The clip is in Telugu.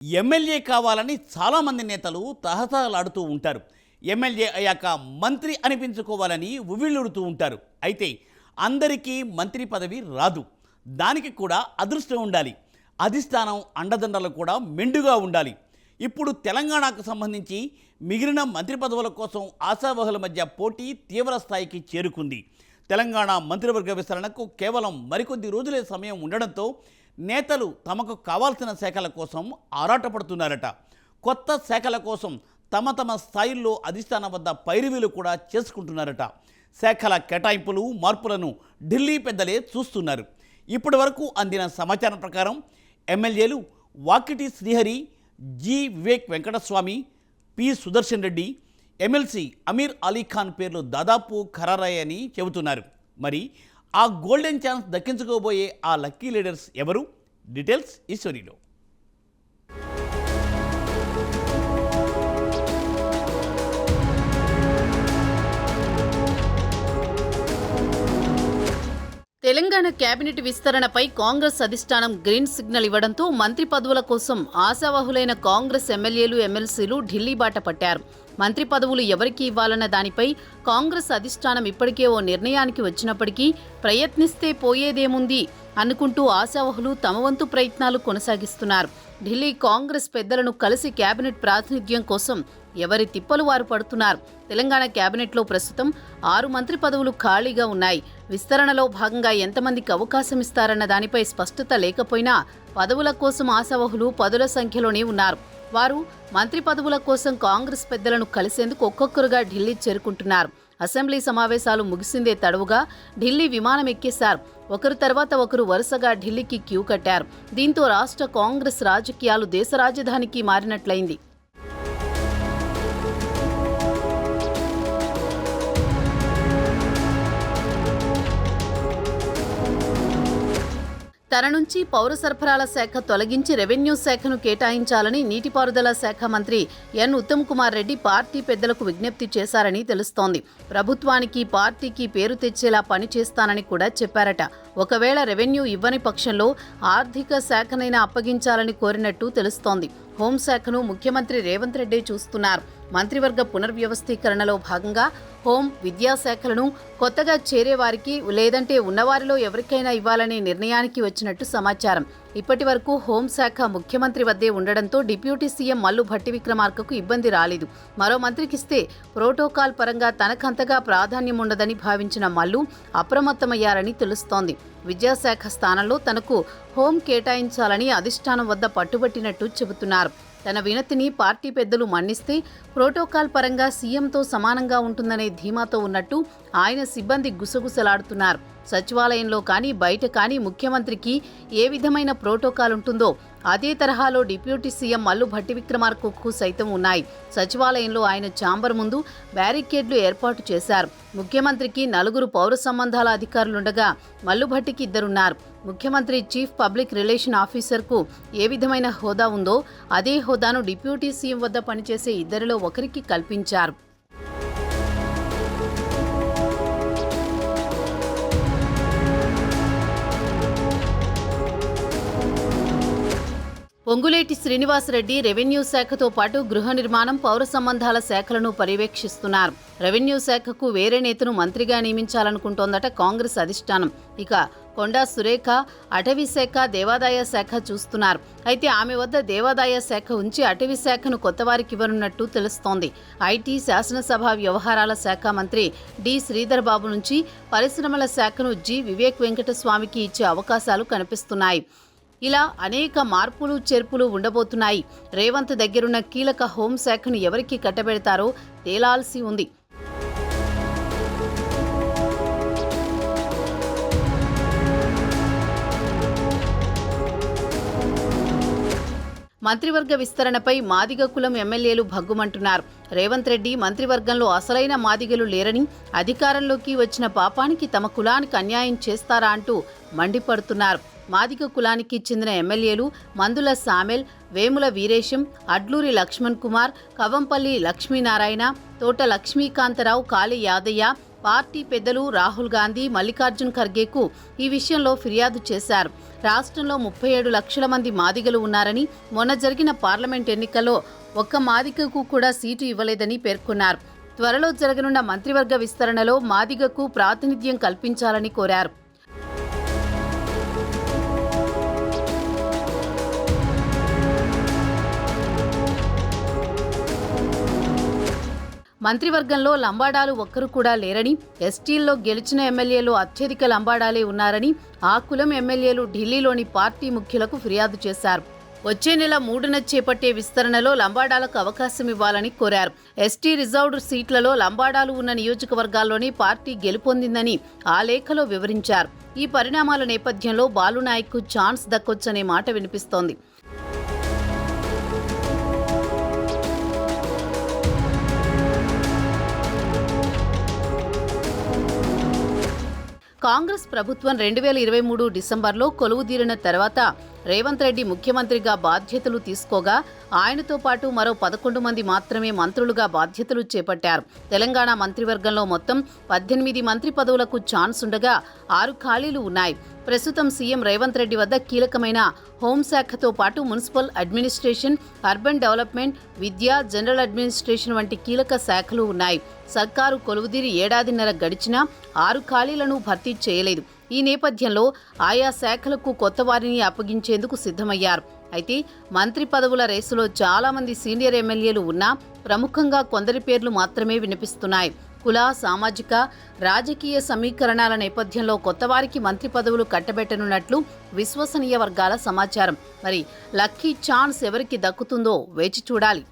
ఎమ్మెల్యే కావాలని చాలామంది నేతలు తహతహలాడుతూ ఉంటారు. ఎమ్మెల్యే అయ్యాక మంత్రి అనిపించుకోవాలని ఉవ్విళ్ళూరుతూ ఉంటారు. అయితే అందరికీ మంత్రి పదవి రాదు. దానికి కూడా అదృష్టం ఉండాలి. అధిష్టానం అండదండలు కూడా మెండుగా ఉండాలి. ఇప్పుడు తెలంగాణకు సంబంధించి మిగిలిన మంత్రి పదవుల కోసం ఆశావహుల మధ్య పోటీ తీవ్ర స్థాయికి చేరుకుంది. తెలంగాణ మంత్రివర్గ విస్తరణకు కేవలం మరికొద్ది రోజులే సమయం ఉండడంతో నేతలు తమకు కావాల్సిన శాఖల కోసం ఆరాటపడుతున్నారట. కొత్త శాఖల కోసం తమ తమ స్థాయిల్లో అధిష్టానం వద్ద పైరువీలు కూడా చేసుకుంటున్నారట. శాఖల కేటాయింపులు మార్పులను ఢిల్లీ పెద్దలే చూస్తున్నారు. ఇప్పటి వరకు అందిన సమాచారం ప్రకారం ఎమ్మెల్యేలు Vakiti Srihari, G Vivek Venkataswamy, P Sudarshan Reddy, MLC Amir Ali Khan పేర్లు దాదాపు ఖరారయ్యని చెబుతున్నారు. మరి ఆ గోల్డెన్ ఛాన్స్ దక్కించుకోబోయే ఆ లక్కీ లీడర్స్ ఎవరు? డీటెయిల్స్ ఈ స్టోరీలో. తెలంగాణ కేబినెట్ విస్తరణపై కాంగ్రెస్ అధిష్టానం గ్రీన్ సిగ్నల్ ఇవ్వడంతో మంత్రి పదవుల కోసం ఆశావహులైన కాంగ్రెస్ ఎమ్మెల్యేలు, ఎమ్మెల్సీలు ఢిల్లీ బాట పట్టారు. మంత్రి పదవులు ఎవరికి ఇవ్వాలన్న దానిపై కాంగ్రెస్ అధిష్టానం ఇప్పటికే ఓ నిర్ణయానికి వచ్చినప్పటికీ ప్రయత్నిస్తే పోయేదేముంది అనుకుంటూ ఆశావహులు తమ వంతు ప్రయత్నాలు కొనసాగిస్తున్నారు. ఢిల్లీ కాంగ్రెస్ పెద్దలను కలిసి కేబినెట్ ప్రాతినిధ్యం కోసం ఎవరి తిప్పలు వారు పడుతున్నారు. తెలంగాణ కేబినెట్లో ప్రస్తుతం 6 మంత్రి పదవులు ఖాళీగా ఉన్నాయి. విస్తరణలో భాగంగా ఎంతమందికి అవకాశం ఇస్తారన్న దానిపై స్పష్టత లేకపోయినా పదవుల కోసం ఆశావహులు పదుల సంఖ్యలోనే ఉన్నారు. వారు మంత్రి పదవుల కోసం కాంగ్రెస్ పెద్దలను కలిసేందుకు ఒక్కొక్కరుగా ఢిల్లీ చేరుకుంటున్నారు. అసెంబ్లీ సమావేశాలు ముగిసిందే తడవుగా ఢిల్లీ విమానం ఎక్కేశారు. ఒకరు తర్వాత ఒకరు వరుసగా ఢిల్లీకి క్యూ కట్టారు. దీంతో రాష్ట్ర కాంగ్రెస్ రాజకీయాలు దేశ రాజధానికి మారినట్లయింది. తన నుంచి పౌర సరఫరాల శాఖ తొలగించి రెవెన్యూ శాఖను కేటాయించాలని నీటిపారుదల శాఖ మంత్రి ఎన్ ఉత్తమ్ కుమార్ రెడ్డి పార్టీ పెద్దలకు విజ్ఞప్తి చేశారని తెలుస్తోంది. ప్రభుత్వానికి, పార్టీకి పేరు తెచ్చేలా పనిచేస్తానని కూడా చెప్పారట. ఒకవేళ రెవెన్యూ ఇవ్వని పక్షంలో ఆర్థిక శాఖనైనా అప్పగించాలని కోరినట్టు తెలుస్తోంది. హోంశాఖను ముఖ్యమంత్రి రేవంత్ రెడ్డి చూస్తున్నారు. మంత్రివర్గ పునర్వ్యవస్థీకరణలో భాగంగా హోం, విద్యాశాఖలను కొత్తగా చేరేవారికి లేదంటే ఉన్నవారిలో ఎవరికైనా ఇవ్వాలనే నిర్ణయానికి వచ్చినట్టు సమాచారం. ఇప్పటి వరకు హోంశాఖ ముఖ్యమంత్రి వద్దే ఉండడంతో డిప్యూటీ సీఎం మల్లు భట్టి విక్రమార్కకు ఇబ్బంది రాలేదు. మరో మంత్రికిస్తే ప్రోటోకాల్ పరంగా తనకంతగా ప్రాధాన్యం ఉండదని భావించిన మల్లు అప్రమత్తమయ్యారని తెలుస్తోంది. విద్యాశాఖ స్థానంలో తనకు హోం కేటాయించాలని అధిష్టానం వద్ద పట్టుబట్టినట్టు చెబుతున్నారు. తన వినతిని పార్టీ పెద్దలు మన్నిస్తే ప్రోటోకాల్ పరంగా సీఎంతో సమానంగా ఉంటుందనే ధీమాతో ఉన్నట్టు ఆయన సిబ్బంది గుసగుసలాడుతున్నారు. సచివాలయంలో కానీ బయట కానీ ముఖ్యమంత్రికి ఏ విధమైన ప్రోటోకాల్ ఉంటుందో అదే తరహాలో డిప్యూటీ సీఎం మల్లు భట్టి విక్రమార్కకు సైతం ఉన్నాయి. సచివాలయంలో ఆయన ఛాంబర్ ముందు బ్యారికేడ్లు ఏర్పాటు చేశారు. ముఖ్యమంత్రికి 4 పౌర సంబంధాల అధికారులుండగా మల్లు భట్టికి 2 ఉన్నారు. ముఖ్యమంత్రి చీఫ్ పబ్లిక్ రిలేషన్ ఆఫీసర్కు ఏ విధమైన హోదా ఉందో అదే హోదాను డిప్యూటీ సీఎం వద్ద పనిచేసే 2లో ఒకరికి కల్పించారు. పొంగులేటి శ్రీనివాసరెడ్డి రెవెన్యూ శాఖతో పాటు గృహ నిర్మాణం, పౌర సంబంధాల శాఖలను పర్యవేక్షిస్తున్నారు. రెవెన్యూ శాఖకు వేరే నేతను మంత్రిగా నియమించాలనుకుంటోందట కాంగ్రెస్ అధిష్టానం. ఇక కొండా సురేఖ అటవీ శాఖ, దేవాదాయ శాఖ చూస్తున్నారు. అయితే ఆమె వద్ద దేవాదాయ శాఖ ఉంచి అటవీ శాఖను కొత్తవారికి ఇవ్వనున్నట్టు తెలుస్తోంది. ఐటీ, శాసనసభ వ్యవహారాల శాఖ మంత్రి డి శ్రీధర్ బాబు నుంచి పరిశ్రమల శాఖను జి వివేక్ వెంకటస్వామికి ఇచ్చే అవకాశాలు కనిపిస్తున్నాయి. ఇలా అనేక మార్పులు, చేర్పులు ఉండబోతున్నాయి. రేవంత్ దగ్గరున్న కీలక హోంశాఖను ఎవరికి కట్టబెడతారో తేలాల్సి ఉంది. మంత్రివర్గ విస్తరణపై మాదిగ కులం ఎమ్మెల్యేలు భగ్గుమంటున్నారు. రేవంత్ రెడ్డి మంత్రివర్గంలో అసలైన మాదిగలు లేరని, అధికారంలోకి వచ్చిన పాపానికి తమ కులానికి అన్యాయం చేస్తారా అంటూ మండిపడుతున్నారు. మాదిగ కులానికి చెందిన ఎమ్మెల్యేలు మందుల సామెల్, వేముల వీరేశం, అడ్లూరి లక్ష్మణ్ కుమార్, కవంపల్లి లక్ష్మీనారాయణ, తోట లక్ష్మీకాంతరావు, కాళీ యాదయ్య, పార్టీ పెద్దలు రాహుల్ గాంధీ, మల్లికార్జున్ ఖర్గేకు ఈ విషయంలో ఫిర్యాదు చేశారు. రాష్ట్రంలో 37 లక్షల మంది మాదిగలు ఉన్నారని, మొన్న జరిగిన పార్లమెంట్ ఎన్నికల్లో ఒక్క మాదిగకు కూడా సీటు ఇవ్వలేదని పేర్కొన్నారు. త్వరలో జరగనున్న మంత్రివర్గ విస్తరణలో మాదిగకు ప్రాతినిధ్యం కల్పించాలని కోరారు. మంత్రివర్గంలో లంబాడాలు ఒక్కరు కూడా లేరని, ఎస్టీల్లో గెలిచిన ఎమ్మెల్యేలు అత్యధిక లంబాడాలే ఉన్నారని ఆ కులం ఎమ్మెల్యేలు ఢిల్లీలోని పార్టీ ముఖ్యులకు ఫిర్యాదు చేశారు. వచ్చే నెల 3న చేపట్టే విస్తరణలో లంబాడాలకు అవకాశం ఇవ్వాలని కోరారు. ఎస్టీ రిజర్వ్డ్ సీట్లలో లంబాడాలు ఉన్న నియోజకవర్గాల్లోనే పార్టీ గెలుపొందిందని ఆ లేఖలో వివరించారు. ఈ పరిణామాల నేపథ్యంలో బాలునాయక్కు ఛాన్స్ దక్కొచ్చనే మాట వినిపిస్తోంది. కాంగ్రెస్ ప్రభుత్వం 2023 డిసెంబర్లో కొలువుదీరిన తర్వాత రేవంత్ రెడ్డి ముఖ్యమంత్రిగా బాధ్యతలు తీసుకోగా ఆయనతో పాటు మరో 11 మంది మాత్రమే మంత్రులుగా బాధ్యతలు చేపట్టారు. తెలంగాణ మంత్రివర్గంలో మొత్తం 18 మంత్రి పదవులకు ఛాన్స్ ఉండగా 6 ఖాళీలు ఉన్నాయి. ప్రస్తుతం సీఎం రేవంత్ రెడ్డి వద్ద కీలకమైన హోంశాఖతో పాటు మున్సిపల్ అడ్మినిస్ట్రేషన్, అర్బన్ డెవలప్మెంట్, విద్య, జనరల్ అడ్మినిస్ట్రేషన్ వంటి కీలక శాఖలు ఉన్నాయి. సర్కారు కొలువుదీరి ఏడాదిన్నర గడిచినా 6 ఖాళీలను భర్తీ చేయలేదు. ఈ నేపథ్యంలో ఆయా శాఖలకు కొత్త వారిని అప్పగించేందుకు సిద్ధమయ్యారు. అయితే మంత్రి పదవుల రేసులో చాలా మంది సీనియర్ ఎమ్మెల్యేలు ఉన్నా ప్రముఖంగా కొందరి పేర్లు మాత్రమే వినిపిస్తున్నాయి. కుల, సామాజిక, రాజకీయ సమీకరణాల నేపథ్యంలో కొత్తవారికి మంత్రి పదవులు కట్టబెట్టనున్నట్లు విశ్వసనీయ వర్గాల సమాచారం. మరి లక్కీ ఛాన్స్ ఎవరికి దక్కుతుందో వేచి చూడాలి.